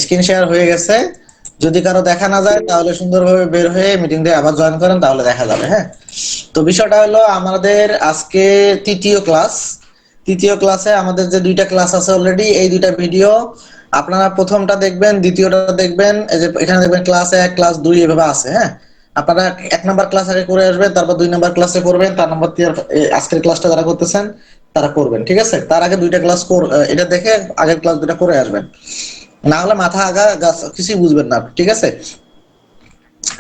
Screen share হয়ে গেছে। যদি কারো দেখা না যায় তাহলে সুন্দরভাবে বের হয়ে মিটিং দিয়ে আবার জয়েন করেন, তাহলে দেখা যাবে। হ্যাঁ, তো বিষয়টা হলো আমাদের আজকে তৃতীয় ক্লাস। তৃতীয় ক্লাসে আমাদের যে দুইটা ক্লাস আছে অলরেডি, এই দুইটা ভিডিও আপনারা প্রথমটা দেখবেন, দ্বিতীয়টা দেখবেন। এই যে এখানে দেখবেন ক্লাস 1 ক্লাস 2 এভাবে আছে। হ্যাঁ, আপনারা 1 নাম্বার ক্লাস আগে করে আসবেন, তারপর 2 নাম্বার ক্লাসে করবেন, তার নাম্বার আজকের ক্লাসটা যারা করতেছেন তারা করবেন। ঠিক আছে, তার আগে দুইটা ক্লাস এটা দেখে আগের ক্লাস দুটা করে আসবেন, না হলে মাথা আগা কিছুই বুঝবেন না। ঠিক আছে,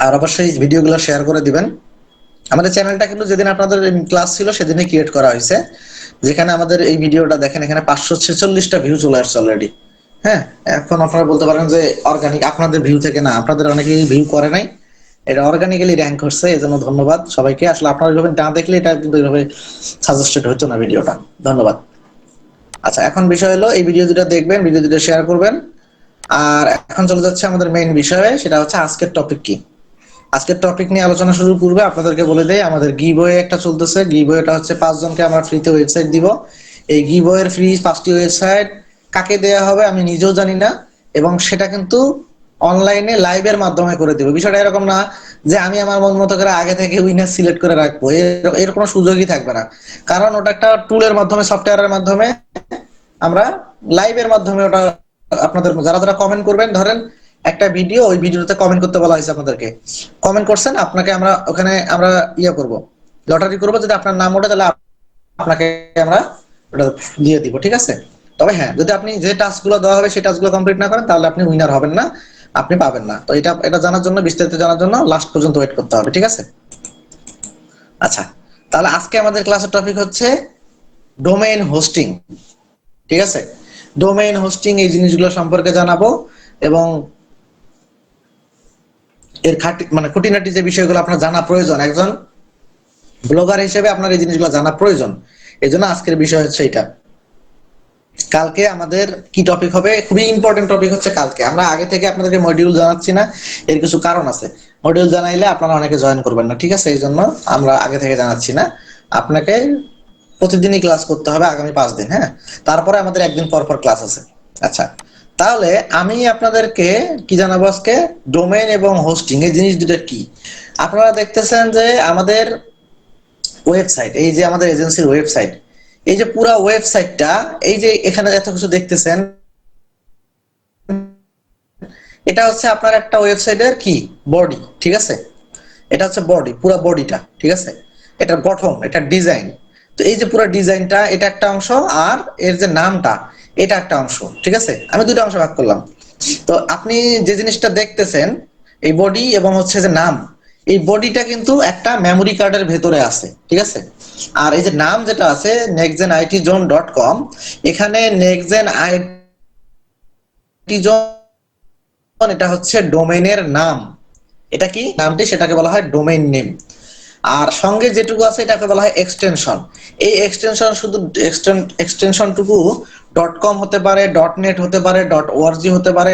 আর অবশ্যই ভিডিওগুলো শেয়ার করে দিবেন। আমাদের চ্যানেলটা কিন্তু যেদিন আপনাদের ক্লাস ছিল সেদিনই ক্রিয়েট করা হয়েছে, যেখানে আমাদের এই ভিডিওটা দেখেন, এখানে 546টা ভিউ চলে আসছে অলরেডি। হ্যাঁ, এখন আপনারা বলতে পারেন যে অর্গানিক, আপনাদের ভিউ থেকে না, আপনাদের অনেকেই ভিউ করে নাই, এটা অর্গানিক্যালি র্যাঙ্ক করছে, এই জন্য ধন্যবাদ সবাইকে। আসলে আপনারা যখন না দেখলে এটা কিন্তু এইভাবে সাজেস্টেড হতো না ভিডিওটা। ধন্যবাদ। আচ্ছা, এখন বিষয় হলো এই ভিডিও দুটো দেখবেন, ভিডিও দুটো শেয়ার করবেন। আর এখন চলে যাচ্ছে আমাদের মেইন বিষয়ে, সেটা হচ্ছে আজকের টপিক কি। আজকের টপিক নিয়ে আলোচনা শুরু করবে আপনাদেরকে বলে দেই, আমাদের গিভওয়ে একটা চলতেছে। গিভওয়েটা হচ্ছে 5 জনকে আমরা ফ্রিতে ওয়েবসাইট দিব। এই গিভওয়ের ফ্রি 5টি ওয়েবসাইট কাকে দেয়া হবে আমি নিজেও জানি না, এবং সেটা কিন্তু অনলাইনে লাইভের মাধ্যমে করে দেবো। বিষয়টা এরকম না যে আমি আমার মন মতো করে আগে থেকে উইনার সিলেক্ট করে রাখবো, এর কোনো সুযোগই থাকবে না। কারণ ওটা একটা টুলের মাধ্যমে, সফটওয়্যারের মাধ্যমে আমরা লাইভের মাধ্যমে ওটা আপনাদের যারা যারা কমেন্ট করবেন, ধরেন একটা ভিডিও, ওই ভিডিওতে কমেন্ট করতে বলা হয়েছে আপনাদেরকে, কমেন্ট করছেন, আপনাকে আমরা ওখানে আমরা করব, লটারি করব, যদি আপনার নাম ওঠে তাহলে আপনাকে আমরা ওটা দিয়ে দিব। ঠিক আছে, তবে হ্যাঁ, যদি আপনি যে টাস্কগুলো দেওয়া হবে সেই টাস্কগুলো কমপ্লিট না করেন তাহলে আপনি উইনার হবেন না, আপনি পাবেন না। তো এটা এটা জানার জন্য, বিস্তারিত জানার জন্য লাস্ট পর্যন্ত ওয়েট করতে হবে। ঠিক আছে, আচ্ছা, তাহলে আজকে আমাদের ক্লাসের টপিক হচ্ছে ডোমেইন হোস্টিং। ঠিক আছে, ডোমেইন হোস্টিং এই জিনিসগুলো সম্পর্কে জানাবো, এবং এর মানে খুঁটিনাটি যে বিষয়গুলো আপনার জানা প্রয়োজন, একজন ব্লগার হিসেবে আপনার এই জিনিসগুলো জানা প্রয়োজন। এই জন্য আজকের বিষয় হচ্ছে এটা। কালকে আমাদের কি টপিক হবে, খুবই ইম্পর্টেন্ট টপিক হচ্ছে কালকে। আমরা আগে থেকে আপনাদেরকে মডিউল জানাচ্ছি না, এর কিছু কারণ আছে। মডিউল জানাইলে আপনারা অনেকে জয়েন করবেন না। ঠিক আছে, এই জন্য আমরা আগে থেকে জানাচ্ছি না। আপনাকে প্রতিদিনই ক্লাস করতে হবে আগামী 5 দিন। হ্যাঁ, তারপরে আমাদের একদিন পর পর ক্লাস আছে। আচ্ছা, তাহলে আমি আপনাদেরকে কি জানাবো আজকে, ডোমেইন এবং হোস্টিং এই জিনিস দুটো কি। আপনারা দেখতেছেন যে আমাদের ওয়েবসাইট, এই যে আমাদের এজেন্সির ওয়েবসাইট, এই যে পুরো ওয়েবসাইটটা, এই যে এখানে এত কিছু দেখতেছেন, এটা হচ্ছে আপনার একটা ওয়েবসাইটের কি বডি। ঠিক আছে, এটা হচ্ছে বডি, পুরো বডিটা। ঠিক আছে, এটার গঠন, এটা ডিজাইন। তো এই যে পুরো ডিজাইনটা, এটা একটা অংশ, আর এর যে নামটা, এটা একটা অংশ। ঠিক আছে, আমি দুটো অংশ ভাগ করলাম। তো আপনি যে জিনিসটা দেখতেছেন, এই বডি এবং হচ্ছে যে নাম, এই বডিটা কিন্তু একটা মেমোরি কার্ডের ভেতরে আছে। ঠিক আছে, আর এই যে নাম যেটা আছে nextgenitzone.com, এখানে নেক্সটজেন আইটি জোন, এটা হচ্ছে ডোমেইনের নাম। এটা কি নামটি, সেটাকে বলা হয় ডোমেইন নেম। আর সঙ্গে যেটুকু আছে এটাকে বলা হয় এক্সটেনশন। এই এক্সটেনশন শুধু এক্সটেনশনটুকু .com হতে পারে, .net হতে পারে, .org হতে পারে,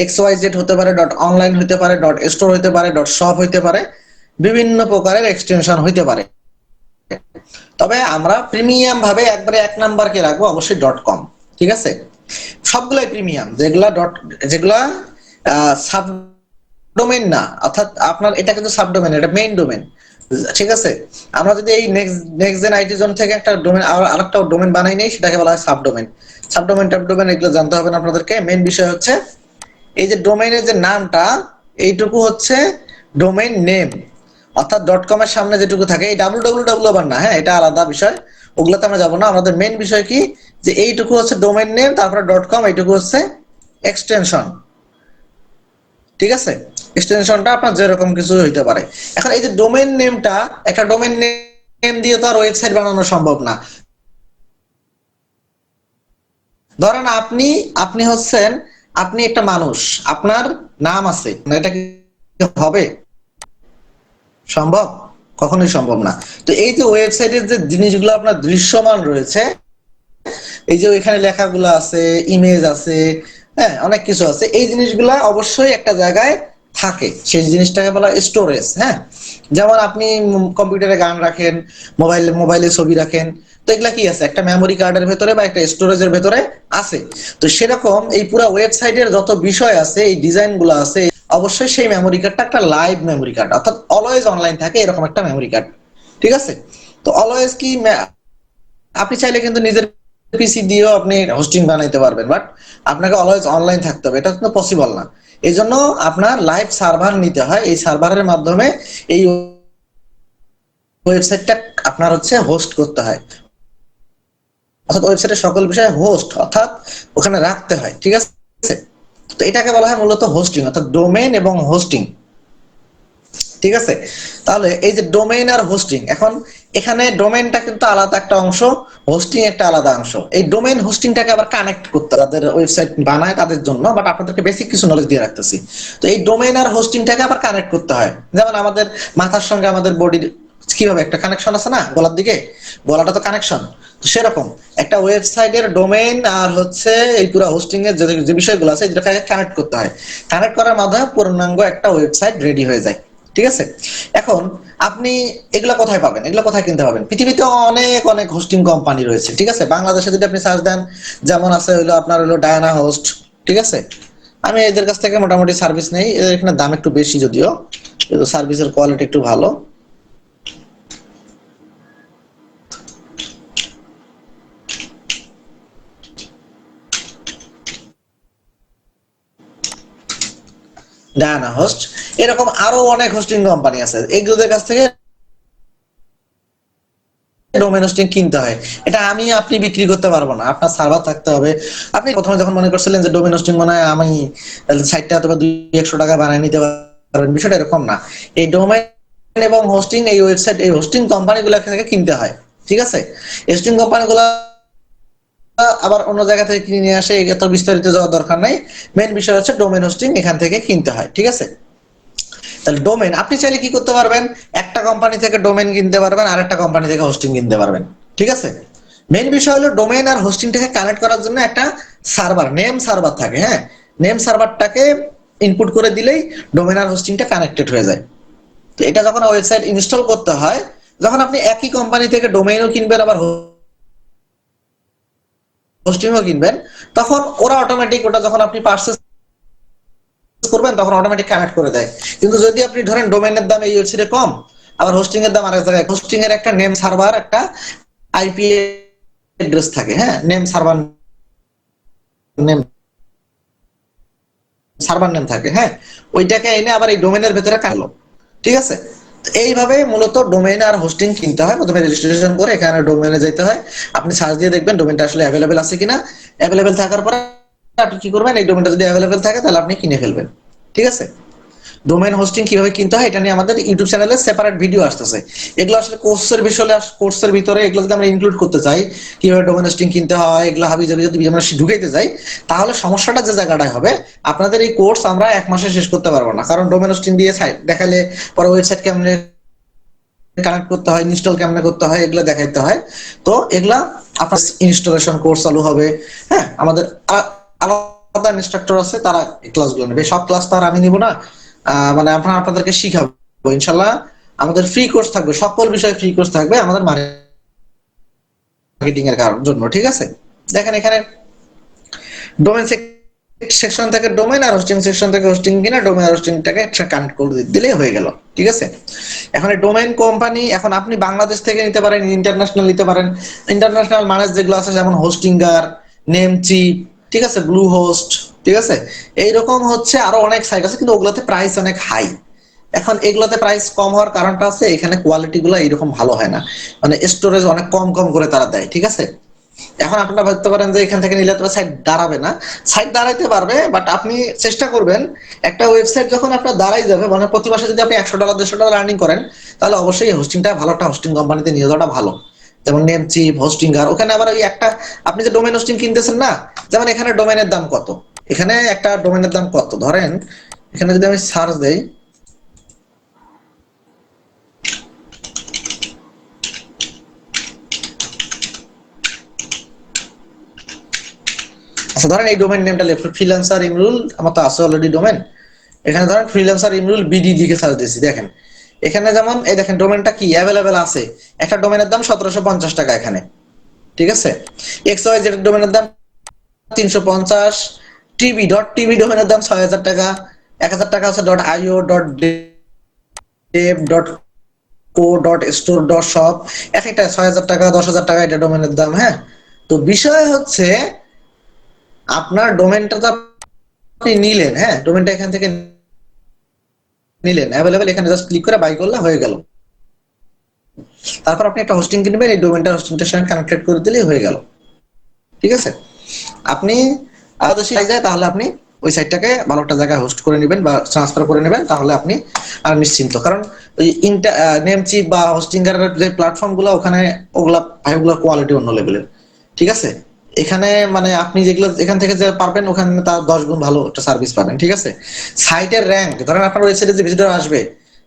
.xyz হতে পারে, .online হতে পারে, .store হতে পারে, .shop হতে পারে, বিভিন্ন প্রকারের এক্সটেনশন হইতে পারে। তবে আমরা প্রিমিয়াম ভাবে একবারে 1 নাম্বারকে রাখবো অবশ্যই .com। ঠিক আছে, সবগুলাই প্রিমিয়াম, যেগুলা সাব ডোমেইন না, অর্থাৎ আপনার এটা কিন্তু সাব ডোমেইন, এটা মেইন ডোমেইন। ঠিক আছে, আমরা যদি এই নেক্সট জেন আইটি জোন থেকে একটা ডোমেইন, আরেকটা ডোমেইন বানাই নেই, সেটাকে বলা হয় sub domain. Sub domain, top domain এগুলো জানতে হবে না আপনাদেরকে। মেইন বিষয় হচ্ছে এই যে ডোমেইনের যে নামটা, এইটুকু হচ্ছে ডোমেইন নেম, অর্থাৎ .com এর সামনে যেটুকু থাকে, এই www আবার না, হ্যাঁ, এটা আলাদা বিষয়, ওগুলোতে আমরা যাবো না। আমাদের মেইন বিষয় কি, যে এইটুকু হচ্ছে ডোমেইন নেম, তারপরে .com, এইটুকু হচ্ছে এক্সটেনশন। ঠিক আছে, এক্সটেনশনটা আপনার যেরকম কিছু হইতে পারে। এখন এই যে ডোমেইন নেমটা, একটা ডোমেইন নেম দিয়ে তো আর ওয়েবসাইট বানানো সম্ভব না। ধরেন আপনি আপনি হচ্ছেন, আপনি একটা মানুষ, আপনার নাম আছে, এটা কি হবে সম্ভব? কখনোই সম্ভব না। তো এই যে ওয়েবসাইটের যে জিনিসগুলো আপনার দৃশ্যমান রয়েছে, এই যে এখানে লেখাগুলো আছে, ইমেজ আছে, হ্যাঁ, অনেক কিছু আছে, এই জিনিসগুলা অবশ্যই একটা জায়গায় থাকে সেই জিনিসটাকে বলা হয় স্টোরেজ। হ্যাঁ, যেমন আপনি কম্পিউটারে গান রাখেন, মোবাইলে ছবি রাখেন, তো এগুলা কি আছে, একটা মেমোরি কার্ডের ভেতরে বা একটা স্টোরেজের ভেতরে আছে। তো সেরকম এই পুরো ওয়েবসাইটের যত বিষয় আছে, এই ডিজাইন গুলো আছে, অবশ্যই সেই মেমোরি কার্ডটা একটা লাইভ মেমোরি কার্ড, অর্থাৎ অলওয়েজ অনলাইন থাকে এরকম একটা মেমোরি কার্ড। ঠিক আছে, তো অলওয়েজ কি আপনি চাইলে কিন্তু নিজের পিসি দিয়েও আপনি হোস্টিং বানাইতে পারবেন, বাট আপনাকে অলওয়েজ অনলাইন থাকতে হবে, এটা কিন্তু পসিবল না। এই জন্য আপনার লাইভ সার্ভার নিতে হয়, এই সার্ভারের মাধ্যমে এই ওয়েবসাইটটা আপনার হচ্ছে হোস্ট করতে হয়, অর্থাৎ ওয়েবসাইটের সকল বিষয় হোস্ট অর্থাৎ ওখানে রাখতে হয়। ঠিক আছে, তো এটাকে বলা হয় মূলত হোস্টিং, অর্থাৎ ডোমেইন এবং হোস্টিং। ঠিক আছে, তাহলে এই যে ডোমেইন আর হোস্টিং, এখন এখানে ডোমেইনটা কিন্তু আলাদা একটা অংশ, হোস্টিং একটা আলাদা অংশ। এই ডোমেইন হোস্টিংটাকে আবার কানেক্ট করতে তাদের ওয়েবসাইট বানায় তাদের জন্য, বাট আপনাদেরকে বেসিক কিছু নলেজ দিয়ে রাখতেছি। তো এই ডোমেইন আর হোস্টিংটাকে আবার কানেক্ট করতে হয়, যেমন আমাদের মাথার সঙ্গে আমাদের বডির কিভাবে একটা কানেকশন আছে না, গলার দিকে গলাটা তো কানেকশন, তো সেরকম একটা ওয়েবসাইটের ডোমেইন আর হচ্ছে এই পুরো হোস্টিং এর যে বিষয়গুলো আছে এটাকে কানেক্ট করতে হয়। কানেক্ট করার মাধ্যমে পূর্ণাঙ্গ একটা ওয়েবসাইট রেডি হয়ে যায়। ঠিক আছে, এখন আপনি এগুলা কোথায় পাবেন, এগুলা কোথায় কিনতে পাবেন? পৃথিবীতে অনেক অনেক হোস্টিং কোম্পানি রয়েছে। ঠিক আছে, বাংলাদেশে যদি আপনি সার্চ দেন, যেমন আছে হলো আপনার হলো ডায়ানা হোস্ট। ঠিক আছে, আমি এদের কাছ থেকে মোটামুটি সার্ভিস নেই, এদের এখানে দাম একটু বেশি যদিও, কিন্তু সার্ভিসের কোয়ালিটি একটু ভালো। ডায়ানা হোস্ট, এরকম আরো অনেক হোস্টিং কোম্পানি আছে, এগুলোদের কাছ থেকে ডোমেন হোস্টিং কিনতে হয়। এটা আমি আপনি বিক্রি করতে পারবো না, আপনার সার্ভার থাকতে হবে। আপনি প্রথমে যখন মনে করছিলেন যে ডোমেন হোস্টিং মনে হয় আমি সাইটটা অথবা 200-100 টাকা বানিয়ে নিতে পারবেন, বিষয়টা এরকম না। এই ডোমেন এবং হোস্টিং, এই ওয়েবসাইট, এই হোস্টিং কোম্পানিগুলো থেকে কিনতে হয়। ঠিক আছে, হোস্টিং কোম্পানিগুলো আবার অন্য জায়গা থেকে কিনে নিয়ে আসে, এত বিস্তারিত যাওয়ার দরকার নাই। মেন বিষয় হচ্ছে ডোমেন হোস্টিং এখান থেকে কিনতে হয়। ঠিক আছে, তাহলে ডোমেন আপনি চাইলে কি করতে পারবেন, একটা কোম্পানি থেকে ডোমেন কিনতে পারবেন, আর একটা কোম্পানি থেকে হোস্টিং কিনতে পারবেন। ঠিক আছে, মেন বিষয় হলো ডোমেন আর হোস্টিংটাকে কানেক্ট করার জন্য একটা সার্ভার, নেম সার্ভার থাকে। হ্যাঁ, নেম সার্ভারটাকে ইনপুট করে দিলেই ডোমেন আর হোস্টিংটা কানেক্টেড হয়ে যায়। তো এটা যখন ওয়েবসাইট ইনস্টল করতে হয়, যখন আপনি একই কোম্পানি থেকে ডোমেইনও কিনবেন আবার হোস্টিংও কিনবেন, তখন ওরা অটোমেটিক ওটা যখন আপনি পারচেজ করবেন তখন অটোমেটিক কানেক্ট করে দেয়। কিন্তু যদি আপনি ধরেন ডোমেইনের দাম এই ওয়েবসাইটে কম, আবার হোস্টিং এর দাম আরেক জায়গায়, হোস্টিং এর একটা নেম সার্ভার, একটা আইপি অ্যাড্রেস থাকে। হ্যাঁ, name server name server name থাকে। হ্যাঁ, ওইটাকে এনে আবার এই ডোমেইনের ভেতরে কালো। ঠিক আছে, এইভাবে মূলত ডোমেইন আর হোস্টিং কিনতে হয়। প্রথমে রেজিস্ট্রেশন করে এখানে ডোমেইনে যেতে হয়, আপনি সার্চ দিয়ে দেখবেন ডোমেইনটা আসলে অ্যাভেলেবেল আছে কিনা। অ্যাভেলেবেল থাকার পরে আপনি কি করবেন, এই ডোমেইনটা যদি অ্যাভেলেবেল থাকে তাহলে আপনি কিনে ফেলবেন। ঠিক আছে, ডোমেইন হোস্টিং কিভাবে কিনতে হয় এটা নিয়ে আমাদের ইউটিউব চ্যানেলে সেপারেট ভিডিও আসতেছে। এগুলো আসলে কোর্সের বিষয়ে, কোর্সের ভিতরে এগুলো যদি আমরা ইনক্লুড করতে চাই, কিভাবে ডোমেইন হোস্টিং কিনতে হয়, এগুলো হাবি জাবি যদি আমরা ঢুকাইতে যাই, তাহলে সমস্যাটা যে জায়গাটায় হবে, আপনাদের এই কোর্স আমরা 1 মাসে শেষ করতে পারবো না। কারণ ডোমেইন হোস্টিং দিয়ে সাইট দেখালে পরে ওয়েবসাইট কেমনে কানেক্ট করতে হয়, ইনস্টল কেমনে করতে হয়, এগুলো দেখাইতে হয়। তো এগুলা আপনার ইনস্টলেশন কোর্স চালু হবে। হ্যাঁ, আমাদের আলাদা ইনস্ট্রাক্টর আছে, তারা ক্লাসগুলো নেবে, সব ক্লাস তো আর আমি নিব না। মানে আমরা আপনাদেরকে শিখাবো ইনশাল্লাহ। আমাদের ফ্রি কোর্স থাকবে, সকল বিষয়ে ফ্রি কোর্স থাকবে আমাদের মার্কেটিং এর জন্য। ঠিক আছে, দেখেন এখানে ডোমেন সেকশন থেকে ডোমেন, আর হোস্টিং সেকশন থেকে হোস্টিং কিনা ডোমেন আর হোস্টিংটাকে কানেক্ট করে দিলেই হয়ে গেল। ঠিক আছে, এখন এই ডোমেইন কোম্পানি এখন আপনি বাংলাদেশ থেকে নিতে পারেন, ইন্টারন্যাশনাল নিতে পারেন। ইন্টারন্যাশনাল মানে যেগুলো আছে যেমন হোস্টিঙ্গার, নেমচিপ, ঠিক আছে, ব্লু হোস্ট। ঠিক আছে, এইরকম হচ্ছে আরো অনেক সাইট আছে, কিন্তু ওগুলোতে প্রাইস অনেক হাই। এখন এগুলোতে প্রাইস কম হওয়ার কারণটা আছে এখানে কোয়ালিটি গুলো এইরকম ভালো হয় না, মানে স্টোরেজ অনেক কম কম করে তারা দেয়। ঠিক আছে, এখন আপনারা ভাবতে পারেন যে এখান থেকে নিলে তো সাইট দাঁড়াবে না, সাইট দাঁড়াইতে পারবে, বাট আপনি চেষ্টা করবেন একটা ওয়েবসাইট যখন আপনার দাঁড়াই যাবে, মানে প্রতি মাসে যদি আপনি $100 $150 আর্নিং করেন, তাহলে অবশ্যই হোস্টিংটা ভালো একটা হোস্টিং কোম্পানিতে নিয়ে যাওয়াটা ভালো। যেমন নেমচিপ, হোস্টিঙ্গার, ওখানে আবার ওই একটা আপনি যে ডোমেন হোস্টিং কিনতেছেন না, যেমন এখানে ডোমেনের দাম কত, এখানে একটা ডোমেনের দাম কত, ধরেন এখানে যদি আমি সার্চ দেই, আচ্ছা ধরেন এই ডোমেন নেমটা ফ্রিল্যান্সার ইমরুল, আমার তো আছে অলরেডি ডোমেন, এখানে ধরেন ফ্রিল্যান্সার ইমরুল বিডি লিখে সার্চ দিয়েছি, দেখেন এখানে যেমন এই দেখেন ডোমেনটা কি অ্যাভেলেবেল আছে, একটা ডোমেনের দাম 1750 টাকা এখানে, ঠিক আছে। এক্স ওয়াই জেড ডোমেনের দাম 350, টিভি ডোমেনের দাম 6000 টাকা, 1000 টাকা আছে dot io dot dev dot co dot store dot shop, এক একটা 6000 টাকা 10,000 টাকা এটা ডোমেনের দাম, হ্যাঁ। তো বিষয় হচ্ছে আপনার ডোমেনটা তো আপনি নিলেন, হ্যাঁ ডোমেনটা এখান থেকে নিলেন অ্যাভেলেবেল, এখানে জাস্ট ক্লিক করে বাই করলে হয়ে গেল। তারপর আপনি একটা হোস্টিং কিনবেন, এই ডোমেনটা হোস্টিংটার সঙ্গে কানেক্টেড করে দিলেই হয়ে গেল, ঠিক আছে। আপনি আদর্শ যায় তাহলে আপনি ওই সাইটটাকে ভালো একটা জায়গায় হোস্ট করে নেবেন বা ট্রান্সফার করে নেবেন, তাহলে আপনি আর নিশ্চিন্ত। কারণ ওই নেমচিপ বা হোস্টিং এর যে প্ল্যাটফর্ম গুলো ওখানে ওগুলা ওগুলোর কোয়ালিটি অন্য লেভেলের, ঠিক আছে। এখানে মানে আপনি যেগুলো এখান থেকে যে পারবেন ওখানে তার 10 গুণ ভালো একটা সার্ভিস পাবেন, ঠিক আছে। সাইটের র্যাঙ্ক ধরেন আপনার ওয়েবসাইটে যে ভিজিটর আসবে,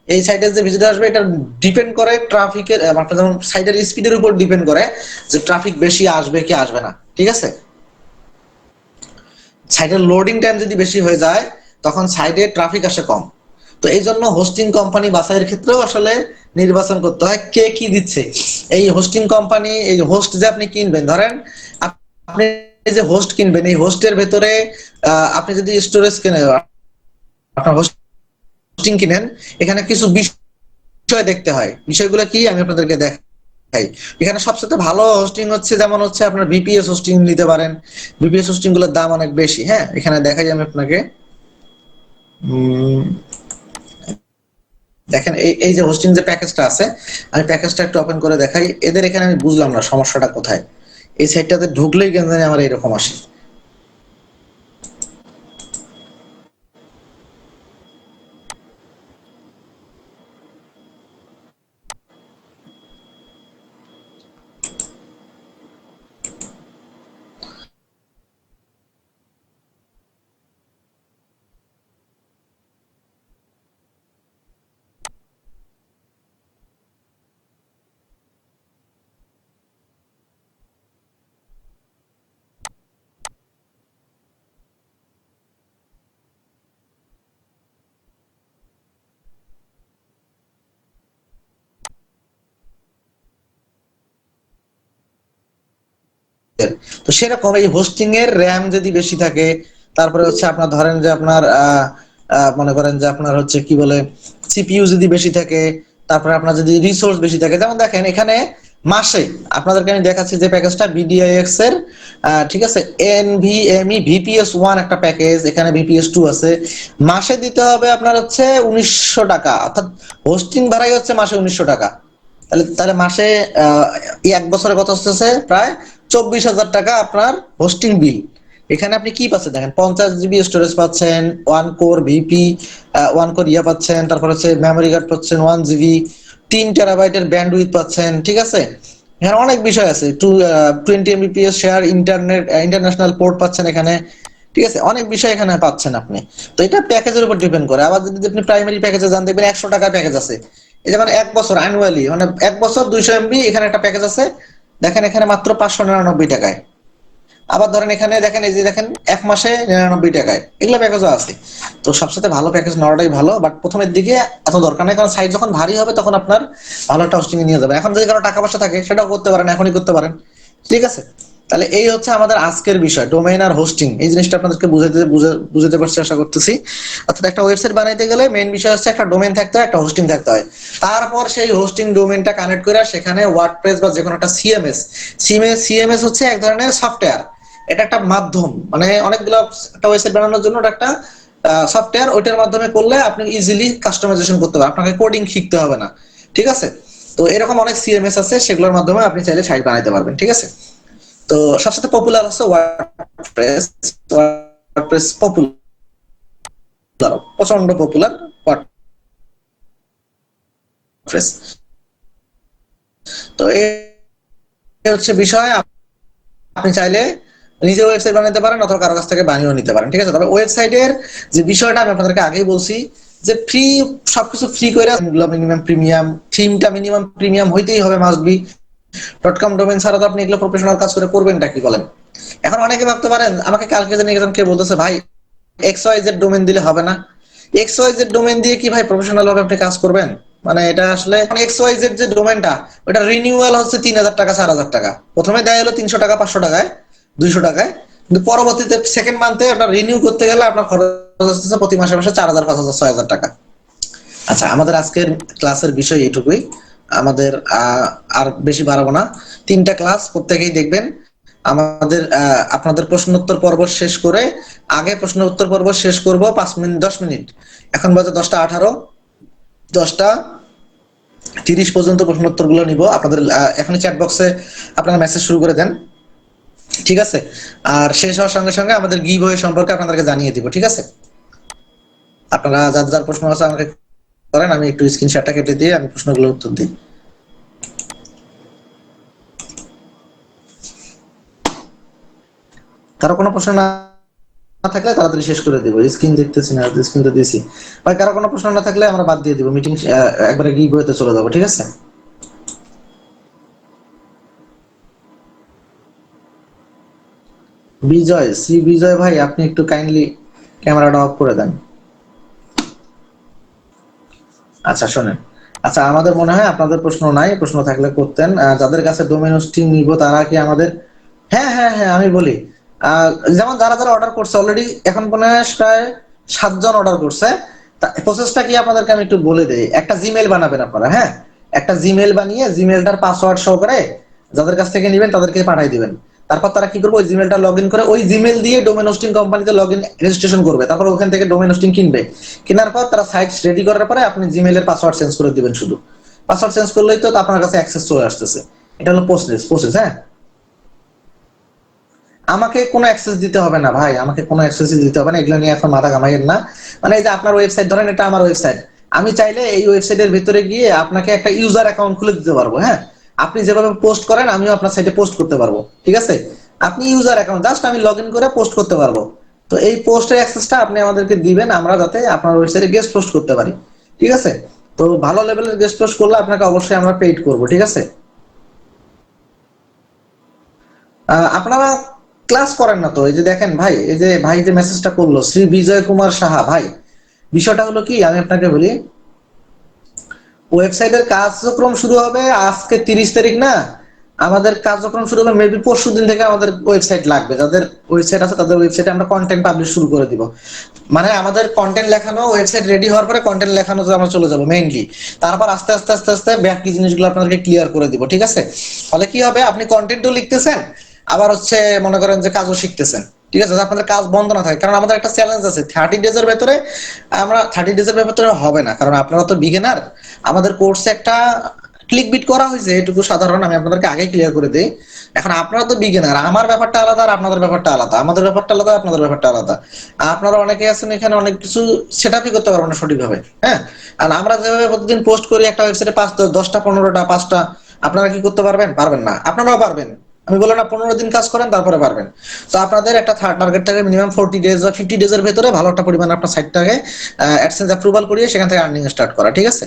এই সাইটের যে ভিজিটর আসবে এটা ডিপেন্ড করে ট্রাফিকের, আপনার যেমন সাইটের স্পিডের উপর ডিপেন্ড করে যে ট্রাফিক বেশি আসবে কি আসবে না, ঠিক আছে। সাইটের লোডিং টাইম যদি বেশি হয়ে যায় তখন সাইটে ট্রাফিক আসে কম। তো এই জন্য হোস্টিং কোম্পানি বাছাইয়ের ক্ষেত্রেও আসলে নির্বাচন করতে হয় কে কি দিচ্ছে। এই হোস্টিং কোম্পানি, এই হোস্ট যে আপনি কিনবেন, ধরেন আপনি যে হোস্ট কিনবেন এই হোস্টের ভেতরে আপনি যদি স্টোরেজ কিনে আপনার হোস্টিং কিনেন, এখানে কিছু বিষয় দেখতে হয়। বিষয়গুলো কি আমি আপনাদেরকে দেখাই। এখানে সবচেয়ে ভালো হোস্টিং হচ্ছে, যেমন হচ্ছে আপনার ভিপিএস হোস্টিং নিতে পারেন, ভিপিএস হোস্টিং গুলোর দাম অনেক বেশি, হ্যাঁ এখানে দেখাই আমি আপনাকে। উম, দেখেন এই যে হোস্টিং যে প্যাকেজটা আছে, আমি প্যাকেজটা একটু ওপেন করে দেখাই। এদের এখানে আমি বুঝলাম না সমস্যাটা কোথায়, এই সাইটটাতে ঢুকলেই কেন জানি আমার এরকম আসে। তো সেরকম এই হোস্টিং এর র্যাম যদি বেশি থাকে, তারপরে হচ্ছে আপনার ধরেন যে আপনার মনে করেন যে আপনার হচ্ছে কি বলে সিপিইউ যদি বেশি থাকে, তারপরে আপনার যদি রিসোর্স বেশি থাকে, যেমন দেখেন এখানে মাসে আপনাদেরকে আমি দেখাচ্ছি যে প্যাকেজটা বিডিআইএক্স এর, ঠিক আছে, এনভিএমই ভিপিএস ওয়ান একটা প্যাকেজ, এখানে ভিপিএস টু আছে। মাসে দিতে হবে আপনার হচ্ছে 1900 টাকা, অর্থাৎ হোস্টিং ভাড়াই হচ্ছে মাসে 1900 টাকা। তাহলে তাহলে মাসে এই 1 বছরে কত হচ্ছে প্রায় 24,000 টাকা আপনার হোস্টিং বিল। এখানে আপনি কি পাচ্ছেন দেখেন, 50 জিবি স্টোরেজ পাচ্ছেন, 1 কোর ভিপি, 1 কোর ইয়া পাচ্ছেন, তারপর হচ্ছে মেমোরি কার্ড পাচ্ছেন 1 জিবি, 3 টেরাবাইটের ব্যান্ডউইথ পাচ্ছেন, ঠিক আছে। এখানে অনেক বিষয় আছে, 20 Mbps share internet international port পাচ্ছেন এখানে, ঠিক আছে, অনেক বিষয় এখানে পাচ্ছেন আপনি। তো এটা প্যাকেজের উপর ডিপেন্ড করে। আবার যদি আপনি প্রাইমারি প্যাকেজে যান দেখবেন 100 টাকা প্যাকেজ আছে, এই যেমন 1 বছর অ্যানুয়ালি মানে 1 বছর 200 MB এখানে একটা প্যাকেজ আছে, দেখেন এখানে মাত্র 599 টাকায়। আবার ধরেন এখানে দেখেন এই যে দেখেন 1 মাসে 99 টাকায়, এগুলো প্যাকেজও আছে। তো সবসাথে ভালো প্যাকেজ নেওয়াটাই ভালো, বাট প্রথমের দিকে এত দরকার নেই, কারণ সাইট যখন ভারী হবে তখন আপনার ভালো একটা হোস্টিং নিয়ে যাবে। এখন যদি কারো টাকা পয়সা থাকে সেটাও করতে পারেন, এখনই করতে পারেন, ঠিক আছে। তাহলে এই হচ্ছে আমাদের আজকের বিষয়, ডোমেইন আর হোস্টিং। এই জিনিসটা আপনাদেরকে বুঝাতে পারছি আশা করতেছি। অর্থাৎ একটা ওয়েবসাইট বানাইতে গেলে মেইন বিষয় হচ্ছে একটা ডোমেইন থাকতে হয়, একটা হোস্টিং থাকতে হয়। তারপর সেই হোস্টিং ডোমেইনটা কানেক্ট করে সেখানে ওয়ার্ডপ্রেস বা যে কোনো একটা সিএমএস, সিএমএস হচ্ছে এক ধরনের সফটওয়্যার, এটা একটা মাধ্যম, মানে অনেকগুলো একটা ওয়েবসাইট বানানোর জন্য ওটা একটা সফটওয়্যার, ওইটার মাধ্যমে করলে আপনি ইজিলি কাস্টমাইজেশন করতে পারবেন, আপনাকে কোডিং শিখতে হবে না, ঠিক আছে। তো এরকম অনেক সিএমএস আছে, সেগুলোর মাধ্যমে আপনি চাইলে সাইট বানাইতে পারবেন, ঠিক আছে। তো সবচেয়ে পপুলার হচ্ছে ওয়ার্ডপ্রেস, ওয়ার্ডপ্রেস পপুলার, প্রচন্ড পপুলার ওয়ার্ডপ্রেস। তো এই হচ্ছে বিষয়, আপনি চাইলে নিজে ওয়েবসাইট বানাতে পারেন অথবা কারো কাছ থেকে বানিয়েও নিতে পারেন, ঠিক আছে। তবে ওয়েবসাইটের যে বিষয়টা আমি আপনাদেরকে আগেই বলছি যে ফ্রি, সবকিছু ফ্রি করে মিনিমাম প্রিমিয়াম, থিমটা মিনিমাম প্রিমিয়াম হইতেই হবে, must be. Dot com domain ছাড়া তো আপনি এগুলো প্রফেশনাল কাজ করে করবেনটা কি বলেন। এখন অনেকে ভাবতে পারেন, আমাকে কালকে জানি একজন কে বলতেছে ভাই এক্স ওয়াই জেড ডোমেন দিলে হবে না, এক্স ওয়াই জেড ডোমেন দিয়ে কি ভাই প্রফেশনাল ভাবে আপনি কাজ করবেন? মানে এটা আসলে এক্স ওয়াই জেড যে ডোমেনটা, ওটা রিনিউয়াল হচ্ছে 3,000 টাকা 4,000 টাকা, প্রথমে দেয় হলো 300 টাকা 500 টাকায় 200 টাকায়, কিন্তু পরবর্তীতে সেকেন্ড মান্থে আপনার রিনিউ করতে গেলে আপনার খরচ আসতেছে প্রতি মাসে মাসে 4,000 5,000 6,000 টাকা। আচ্ছা, আমাদের আজকের ক্লাসের বিষয় এইটুকুই। আমাদের আর বেশি বাড়াবো না, 3টা ক্লাস প্রত্যেকেই দেখবেন। আমাদের আপনাদের প্রশ্নোত্তর পর্ব শেষ করে আগে প্রশ্ন উত্তর পর্ব শেষ করব 5 মিনিট 10 মিনিট। এখন বাজে 10টা 18, 10টা 30 পর্যন্ত প্রশ্নোত্তর গুলো নিব আপনাদের। এখনই চ্যাট বক্সে আপনারা মেসেজ শুরু করে দেন, ঠিক আছে? আর শেষ হওয়ার সঙ্গে সঙ্গে আমাদের গিভ ওয়ে সম্পর্কে আপনাদেরকে জানিয়ে দিব, ঠিক আছে? আপনারা যার যার প্রশ্ন আছে আমাকে করেন, আমি একটু স্ক্রিনশটটা কেটে দিয়ে আমি প্রশ্নগুলোর উত্তর দিই। কারো কোনো প্রশ্ন না থাকলে তাড়াতাড়ি শেষ করে দিব। স্ক্রিন দেখতেছি না, স্ক্রিন তো দিয়েছি ভাই। কারো কোনো প্রশ্ন না থাকলে আমরা বাদ দিয়ে দিব, মিটিং একবারে গিভ ওয়েতে চলে যাবো, ঠিক আছে? বিজয়, শ্রী বিজয় ভাই, আপনি একটু কাইন্ডলি ক্যামেরাটা অফ করে দেন। আচ্ছা শোনেন, আচ্ছা আমাদের মনে হয় আপনাদের প্রশ্ন নাই, প্রশ্ন থাকলে করতেন। যাদের কাছে ডোমেন হোস্টিং নিব তারা কি আমাদের, হ্যাঁ হ্যাঁ হ্যাঁ আমি বলি, যেমন যারা যারা অর্ডার করছে অলরেডি, এখন মনে হয় প্রায় 7 জন অর্ডার করছে। প্রসেসটা কি আপনাদেরকে আমি একটু বলে দেই। একটা জিমেল বানাবেন আপনারা, হ্যাঁ, একটা জিমেল বানিয়ে জিমেলটার পাসওয়ার্ড সহকারে যাদের কাছ থেকে নেবেন তাদেরকে পাঠিয়ে দিবেন। তারপর তারা কি করবে, ওই জিমেলটা লগ ইন করে ওই জিমেল দিয়ে ডোমেন হোস্টিং কোম্পানিতে লগ ইন রেজিস্ট্রেশন করবে, তারপর ওখান থেকে ডোমেন হোস্টিং কিনবে। কেনার পর তারা সাইট রেডি করার পরে আপনি জিমেলের পাসওয়ার্ড চেঞ্জ করে দিবেন, শুধু পাসওয়ার্ড চেঞ্জ করলেই তো আপনার কাছে অ্যাক্সেস চলে আসতেছে। এটা হলো প্রসেস, হ্যাঁ। আমাকে কোনো অ্যাক্সেস দিতে হবে না ভাই, আমাকে কোনো অ্যাক্সেসই দিতে হবে না, এগুলো নিয়ে এখন মাথা ঘামাইয়েন না। মানে এই যে আপনার ওয়েবসাইট, ধরেন এটা আমার ওয়েবসাইট, আমি চাইলে এই ওয়েবসাইটের ভিতরে গিয়ে আপনাকে একটা ইউজার অ্যাকাউন্ট খুলে দিতে পারবো, হ্যাঁ। আপনি যেভাবে পোস্ট করেন আমিও আপনার সাইটে পোস্ট করতে পারবো, ঠিক আছে? আপনি ইউজার অ্যাকাউন্ট জাস্ট আমি লগ ইন করে পোস্ট করতে পারবো। তো এই পোস্টের অ্যাক্সেসটা আপনি আমাদেরকে দিবেন, আমরা যাতে আপনার ওয়েবসাইটে গেস্ট পোস্ট করতে পারি, ঠিক আছে? তো ভালো লেভেলের গেস্ট পোস্ট করলে আপনাকে অবশ্যই আমরা পেইড করবো, ঠিক আছে? আপনারা ক্লাস করেন না তো? এই যে দেখেন ভাই, এই যে ভাই যে মেসেজটা করলো শ্রী বিজয় কুমার সাহা ভাই, বিষয়টা হলো কি আমি আপনাকে বলি, ওয়েবসাইটের কার্যক্রম শুরু হবে আজকে 30 তারিখ না, আমাদের কার্যক্রম শুরু হবে মেবি পরশু দিন থেকে। আমাদের ওয়েবসাইট লাগবে, যাদের ওয়েবসাইট আছে তাদের ওয়েবসাইটে আমরা কন্টেন্ট পাবলিশ শুরু করে দিব। মানে আমাদের কন্টেন্ট লেখানো, ওয়েবসাইট রেডি হওয়ার পরে কন্টেন্ট লেখানো আমরা চলে যাবো মেইনলি। তারপর আস্তে আস্তে আস্তে আস্তে বাকি জিনিসগুলো আপনাদেরকে ক্লিয়ার করে দিব, ঠিক আছে? ফলে কি হবে, আপনি কন্টেন্টও লিখতেছেন, আবার হচ্ছে মনে করেন যে কাজও শিখতেছেন, ঠিক আছে? আপনাদের কাজ বন্ধ না থাকে, কারণ আমাদের একটা চ্যালেঞ্জ আছে 30 ডেজের ভেতরে। আমরা 30 ডেজের ভেতরে হবে না, কারণ আপনারা তো বিগিনার। আমাদের কোর্সে একটা ক্লিক বিট করা হয়েছে, এটুকু সাধারণ আমি আপনাদেরকে আগে ক্লিয়ার করে দিই। এখন আপনারা তো বিগিনার, আমার ব্যাপারটা আলাদা আর আপনাদের ব্যাপারটা আলাদা, আমাদের ব্যাপারটা আলাদা আপনাদের ব্যাপারটা আলাদা। আপনারা অনেকে আছেন এখানে অনেক কিছু সেট আপই করতে পারবেন না সঠিকভাবে, হ্যাঁ। আর আমরা যেভাবে প্রতিদিন পোস্ট করি একটা ওয়েবসাইটে 5 10টা 15টা 5টা, আপনারা কি করতে পারবেন? পারবেন না। আপনারাও পারবেন, আমি বললাম না 15 দিন কাজ করেন তারপরে পারবেন। তো আপনাদের একটা টার্গেট থাকে মিনিমাম 40 ডেজ বা 50 ডেজের ভেতরে ভালো একটা পরিমাণ আপনার সাইটটাকে অ্যাডসেন্স অ্যাপ্রুভাল করিয়ে সেখান থেকে আর্নিং স্টার্ট করা, ঠিক আছে?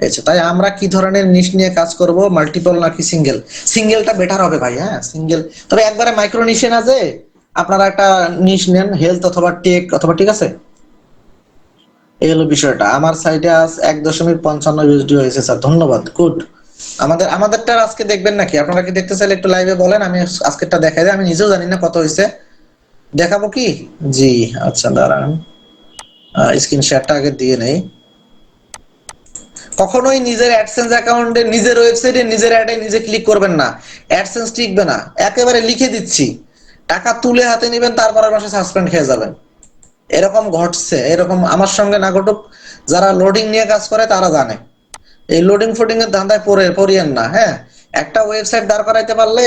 আচ্ছা, তাই আমরা কি ধরনের নিশ নিয়ে কাজ করব, মাল্টিপল নাকি সিঙ্গেল? সিঙ্গেলটা বেটার হবে ভাই, হ্যাঁ সিঙ্গেল। তবে একবারে মাইক্রো নিশে না যে, আপনারা একটা নিশ নেন হেলথ অথবা টেক অথবা, ঠিক আছে? এই হলো বিষয়টা। আমার সাইডে আজ 1.55 USD হয়েছে স্যার, ধন্যবাদ, গুড। আমাদেরটা আজকে দেখবেন নাকি? আপনারা কি দেখতে চাইলে একটু লাইভে বলেন, আমি আজকেরটা দেখাই দিই। আমি নিজেও জানি না কত হয়েছে, দেখাবো কি? জি, আচ্ছা দাঁড়ান, স্ক্রিন শেয়ারটা আগে দিয়ে নেই। কখনোই নিজের অ্যাডসেন্স অ্যাকাউন্টে, নিজের ওয়েবসাইটে নিজের অ্যাডে নিজে ক্লিক করবেন না, অ্যাডসেন্স টিকবে না। একেবারে লিখে দিচ্ছি, টাকা তুলে হাতে নেবেন, তারপরের মাসে সাসপেন্ড খেয়ে যাবেন। এরকম ঘটছে, এরকম আমার সঙ্গে না ঘটুক, যারা লোডিং নিয়ে কাজ করে তারা জানে। এই লোডিং ফোডিং এর ধান্দায় পড়িয়েন না, হ্যাঁ। একটা ওয়েবসাইট দাঁড় করাইতে পারলে,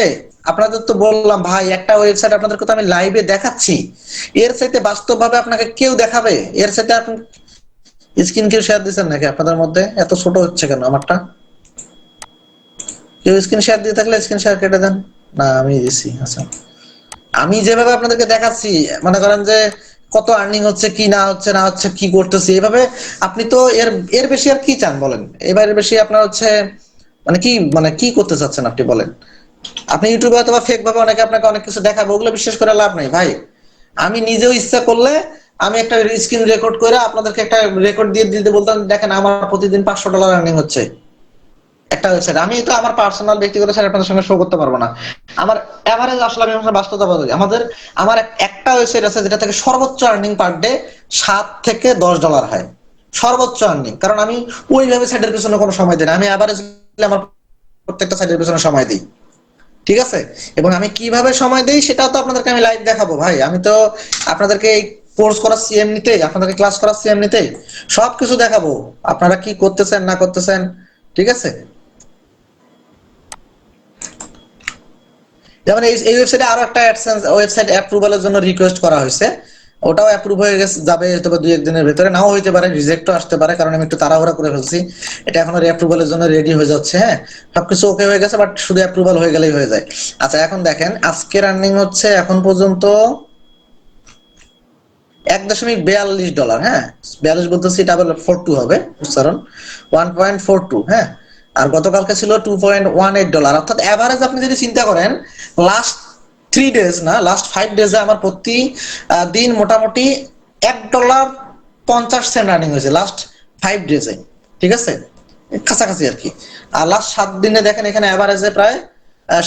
আপনাদের তো বললাম ভাই, একটা ওয়েবসাইট আপনাদেরকে তো আমি লাইভে দেখাচ্ছি, এর চাইতে বাস্তবভাবে আপনাকে কেউ দেখাবে? এর চাইতে আপনি স্ক্রিন কেউ শেয়ার দিচ্ছেন নাকি? আপনাদের মধ্যে এত ছোট হচ্ছে কেন আমারটা? কেউ স্ক্রিন শেয়ার দিয়ে থাকলে স্ক্রিন শেয়ার কেটে দেন। না আমি দিছি, আচ্ছা। আমি যেভাবে আপনাদেরকে দেখাচ্ছি, মনে করেন যে কত আর্নিং হচ্ছে কি না হচ্ছে না হচ্ছে কি করতেছি, এভাবে আপনি তো এর এর বেশি আর কি চান বলেন? এবারে বেশি আপনার হচ্ছে মানে কি করতে চাচ্ছেন আপনি বলেন? আপনি ইউটিউবে অথবা ফেক ভাবে অনেকে আপনাকে অনেক কিছু দেখাবে, ওগুলো বিশ্বাস করে লাভ নাই ভাই। আমি নিজেও ইচ্ছা করলে আমি একটা স্ক্রিন রেকর্ড করে আপনাদেরকে একটা রেকর্ড দিয়ে দিতে বলতাম, দেখেন আমার প্রতিদিন $500 আর্নিং হচ্ছে একটা ওয়েবসাইট। আমি তো আমার পার্সোনাল ব্যক্তিগত সাইট আপনাদের সঙ্গে শো করতে পারবো না। আমার এভারেজ আসলে আমি আপনার বাস্তবতা বলি, আমার একটা ওয়েবসাইট আছে যেটা থেকে সর্বোচ্চ আর্নিং পার ডে $7 থেকে $10 হয়, সর্বোচ্চ আর্নিং। কারণ আমি ওইভাবে সাইটের পেছনে কোনো সময় দিই না, আমি এভারেজ আমার প্রত্যেকটা সাইটের পেছনে সময় দিই, ঠিক আছে? এবং আমি কিভাবে সময় দেই সেটাও তো আপনাদেরকে আমি লাইভ দেখাবো ভাই। আমি তো আপনাদেরকে এই কোর্স করাচ্ছি এমনিতেই, আপনাদেরকে ক্লাস করাচ্ছি এমনিতেই, সবকিছু দেখাবো আপনারা কি করতেছেন না করতেছেন, ঠিক আছে? যেমন এই ওয়েবসাইটে আরো একটা অ্যাডসেন্স ওয়েবসাইট অ্যাপ্রুভালের জন্য রিকোয়েস্ট করা হয়েছে, ওটাও অ্যাপ্রুভ হয়ে গেছে, যাবে হয়তো 2-1 দিনের ভেতরে, নাও হইতে পারে, রিজেক্টও আসতে পারে, কারণ আমি একটু তাড়াহুড়া করে ফেলছি। এটা এখনো অ্যাপ্রুভালের জন্য রেডি হয়ে যাচ্ছে, হ্যাঁ, সবকিছু ওকে হয়ে গেছে, বাট শুধু অ্যাপ্রুভাল হয়ে গেলেই হয়ে যায়। আচ্ছা এখন দেখেন আজকের আর্নিং হচ্ছে এখন পর্যন্ত $1.42, হ্যাঁ, 42 বলতেছি, ডাবল 42 হবে উচ্চারণ, 1.42, হ্যাঁ। আর গতকালকে ছিল $2.18, অর্থাৎ এভারেজ আপনি যদি চিন্তা করেন লাস্ট 3 ডেজ না, লাস্ট 5 ডেজে আমার প্রতি দিন মোটামুটি $1.50 আর্নিং হয়েছে লাস্ট 5 ডেজে, ঠিক আছে, কাছাকাছি আর কি। আর লাস্ট 7 দিনে দেখেন এখানে এভারেজে প্রায়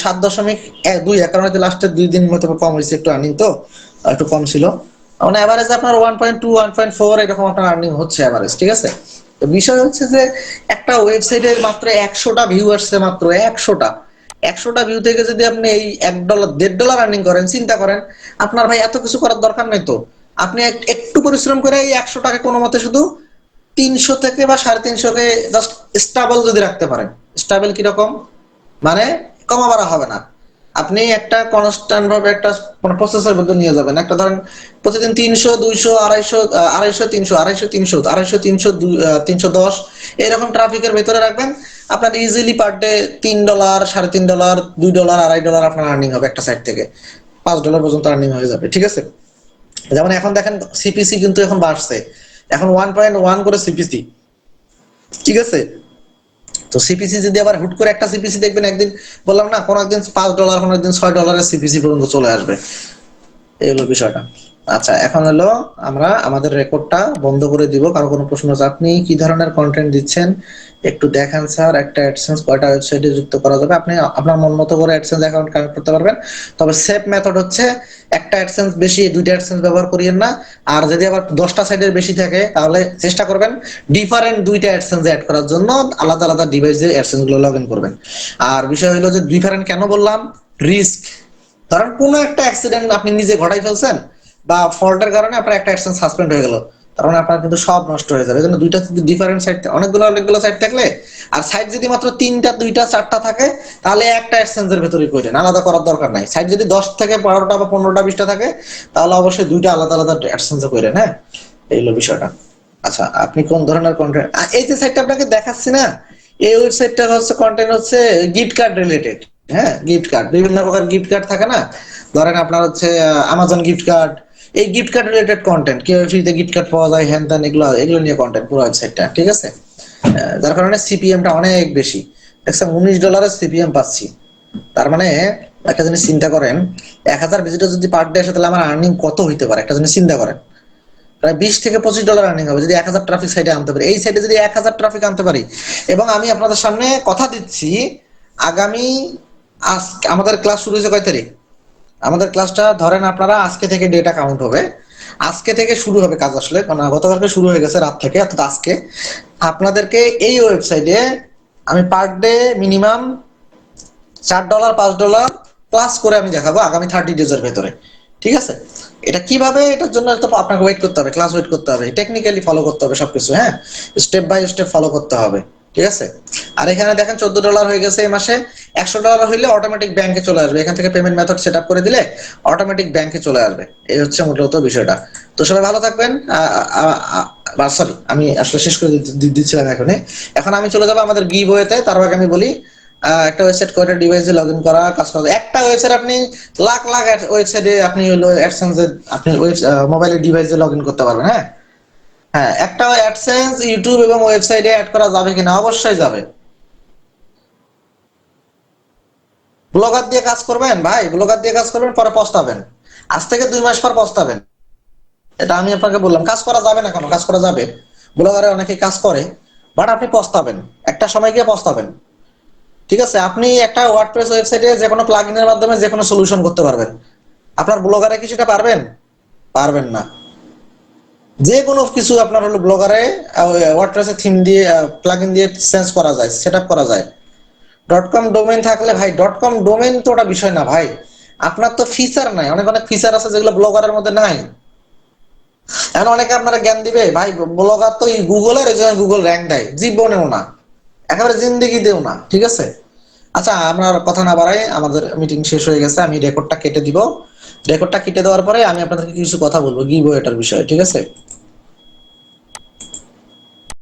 7.2, কারণ লাস্টের 2 দিন মতো কম হয়েছে একটু আর্নিং, তো একটু কম ছিল, মানে এভারেজ আপনার 1.2 1.4 এরকম আপনার আর্নিং হচ্ছে এভারেজ, ঠিক আছে? তো বিষয় হচ্ছে যে একটা ওয়েবসাইটের মাত্র 100টা ভিউ আসছে, মাত্র 100টা ভিউ থেকে যদি আপনি এই $1 $1.5 আর্নিং করেন, চিন্তা করেন আপনার ভাই এত কিছু করার দরকার নেই তো। আপনি একটু পরিশ্রম করে এই 100টাকে কোনো মতে শুধু 300 থেকে বা 350 কে জাস্ট স্টেবল যদি রাখতে পারেন, স্টেবল কিরকম, মানে কমা বাড়া হবে না, আপনি একটা কনস্ট্যান্ট ভাবে একটা প্রসেসের মধ্যে নিয়ে যাবেন, একটা ধরেন প্রতিদিন 300 200 250 250 300 250 300 250 300 310 এরকম ট্রাফিকের ভেতরে রাখবেন, আপনার ইজিলি পার ডে $3 $3.5 $2 $2.5 আপনার আর্নিং হবে একটা সাইট থেকে, $5 পর্যন্ত আর্নিং হয়ে যাবে, ঠিক আছে? যেমন এখন দেখেন সিপিসি কিন্তু এখন বাড়ছে, এখন 1.1 করে সিপিসি, ঠিক আছে? তো সিপিসি যদি আবার হুট করে একটা সিপিসি দেখবেন একদিন, বললাম না, কোন একদিন $5 কোন একদিন $6 সিপিসি পর্যন্ত চলে আসবে, এই হলো বিষয়টা। আচ্ছা এখন হলো আমরা আমাদের রেকর্ডটা বন্ধ করে দিব, কারো কোনো প্রশ্ন আছে? আপনি কি ধরনের কন্টেন্ট দিচ্ছেন একটু দেখান স্যার, একটা অ্যাডসেন্স কয়টা ওয়েবসাইটে যুক্ত করা যাবে? আপনি আপনার মন মতো করে অ্যাডসেন্স অ্যাকাউন্ট কানেক্ট করতে পারবেন, তবে সেফ মেথড হচ্ছে একটা অ্যাডসেন্স বেশি 2টা অ্যাডসেন্স ব্যবহার করিয়েন না। আর যদি আবার 10টা সাইডের বেশি থাকে তাহলে চেষ্টা করবেন ডিফারেন্ট 2টা অ্যাডসেন্স অ্যাড করার জন্য, আলাদা আলাদা ডিভাইসে অ্যাডসেন্স গুলো লগ ইন করবেন। আর বিষয় হলো যে ডিফারেন্ট কেন বললাম, রিস্ক, ধরেন কোনো একটা অ্যাক্সিডেন্ট আপনি নিজে ঘটাই ফেলছেন বা ফল্টের কারণে আপনার একটা অ্যাকশন সাসপেন্ড হয়ে গেল, তার মানে আপনার কিন্তু সব নষ্ট হয়ে যাবে। এজন্য দুইটা ডিফারেন্ট সাইট, অনেকগুলো সাইট থাকলে, আর সাইট যদি মাত্র 3টা 2টা 4টা থাকে তাহলে একটা অ্যাডসেন্সের ভেতরেই করেন, আলাদা করার দরকার নাই। সাইট যদি 10 থেকে 12টা বা 15টা 20টা থাকে তাহলে অবশ্যই 2টা আলাদা আলাদা অ্যাডসেন্সে করেন, হ্যাঁ, এই হলো বিষয়টা। আচ্ছা আপনি কোন ধরনের কন্টেন্ট, এই যে সাইটটা আপনাকে দেখাচ্ছি না, এই ওয়েবসাইটটা হচ্ছে কন্টেন্ট হচ্ছে গিফট কার্ড রিলেটেড, হ্যাঁ, গিফট কার্ড, বিভিন্ন প্রকার গিফট কার্ড থাকে না, ধরেন আপনার হচ্ছে আমাজন গিফট কার্ড, এই গিফট কার্ড রিলেটেড কন্টেন্ট, কি ফ্রিতে গিফট কার্ড পাওয়া যায়, হ্যান ত্যান, এগুলো এগুলো নিয়ে কন্টেন্ট পুরো ওয়েবসাইটটা, ঠিক আছে? যার কারণে সিপিএমটা অনেক বেশি, দেখছেন $19 সিপিএম পাচ্ছি, তার মানে একটা জিনিস চিন্তা করেন, 1000 ভিজিটর যদি পার ডে আসে তাহলে আমার আর্নিং কত হইতে পারে, একটা জিনিস চিন্তা করেন, প্রায় $20 থেকে $25 আর্নিং হবে যদি 1000 ট্রাফিক সাইডে আনতে পারি। এই সাইডে যদি 1000 ট্রাফিক আনতে পারি, এবং আমি আপনাদের সামনে কথা দিচ্ছি আগামী, আজ আমাদের ক্লাস শুরু হয়েছে কয় তারিখ, আমাদের ক্লাসটা ধরেন আপনারা আজকে থেকে ডেটা কাউন্ট হবে, আজকে থেকে শুরু হবে কাজ, আসলে কারণ গতকালকে শুরু হয়ে গেছে রাত থেকে, অর্থাৎ আজকে আপনাদেরকে এই ওয়েবসাইটে আমি পার ডে মিনিমাম $4 $5 প্লাস করে আমি দেখাবো আগামী 30 ডেজের ভেতরে, ঠিক আছে? এটা কিভাবে, এটার জন্য তো আপনাকে ওয়েট করতে হবে, ক্লাস ওয়েট করতে হবে, টেকনিক্যালি ফলো করতে হবে সবকিছু, হ্যাঁ, স্টেপ বাই স্টেপ ফলো করতে হবে, ঠিক আছে? আর এখানে দেখেন $14 হয়ে গেছে এই মাসে, $100 হইলে অটোমেটিক ব্যাংকে চলে আসবে, এখান থেকে পেমেন্ট মেথড সেট আপ করে দিলে অটোমেটিক ব্যাংকে চলে আসবে, এই হচ্ছে মূলত বিষয়টা। তো সবাই ভালো থাকবেন। সরি, আমি আসলে শেষ করে দিচ্ছিলাম এখনই, এখন আমি চলে যাবো আমাদের গিভ ওয়েতে, তার আগে আমি বলি একটা ওয়েবসাইট কয়টা ডিভাইসে লগ ইন করা কাজ করা, একটা ওয়েবসাইট আপনি লাখ লাখ ওয়েবসাইটে আপনি হলো অ্যাডসেন্স আপনি মোবাইলের ডিভাইসে লগ ইন করতে পারবেন, হ্যাঁ। হ্যাঁ, একটা অ্যাডসেন্স ইউটিউব এবং ওয়েবসাইটে অ্যাড করা যাবে কিনা, অবশ্যই যাবে। ব্লগার দিয়ে কাজ করবেন ভাই, ব্লগার দিয়ে কাজ করবেন, পরে পস্তাবেন, আজ থেকে 2 মাস পর পস্তাবেন। এটা আমি আপনাকে বললাম, কাজ করা যাবে না কেন, কাজ করা যাবে। ব্লগারে অনেকে কাজ করে, বাট আপনি পস্তাবেন, একটা সময় গিয়ে পস্তাবেন। ঠিক আছে, আপনি একটা ওয়ার্ডপ্রেস ওয়েবসাইটে যে কোনো প্লাগইনের মাধ্যমে যে কোনো সলিউশন করতে পারবেন, আপনার ব্লগারে কি সেটা পারবেন? পারবেন না। যে কোনো কিছু আপনার হলো ব্লগারে ওয়ার্ডপ্রেসের থিম দিয়ে প্লাগইন দিয়ে চেঞ্জ করা যায়, সেট আপ করা যায়। ডট কম ডোমেইন থাকলে ভাই, ডট কম ডোমেইন তো ওটা বিষয় না ভাই, আপনার তো ফিচার নাই, অনেক অনেক ফিচার আছে যেগুলো ব্লগারের মধ্যে নাই। এখন অনেকে আপনারা জ্ঞান দিবে ভাই, ব্লগার তো এই গুগলের, এই জন্য গুগল র্যাঙ্ক দেয়, জীবনেও না, একেবারে জিন্দিগিতেও না। ঠিক আছে, আচ্ছা আমরা আর কথা না বাড়াই, আমাদের মিটিং শেষ হয়ে গেছে, আমি রেকর্ডটা কেটে দিব। রেকর্ডটা কেটে দেওয়ার পরে আমি আপনাদেরকে কিছু কথা বলবো গিভ এটার বিষয়ে, ঠিক আছে?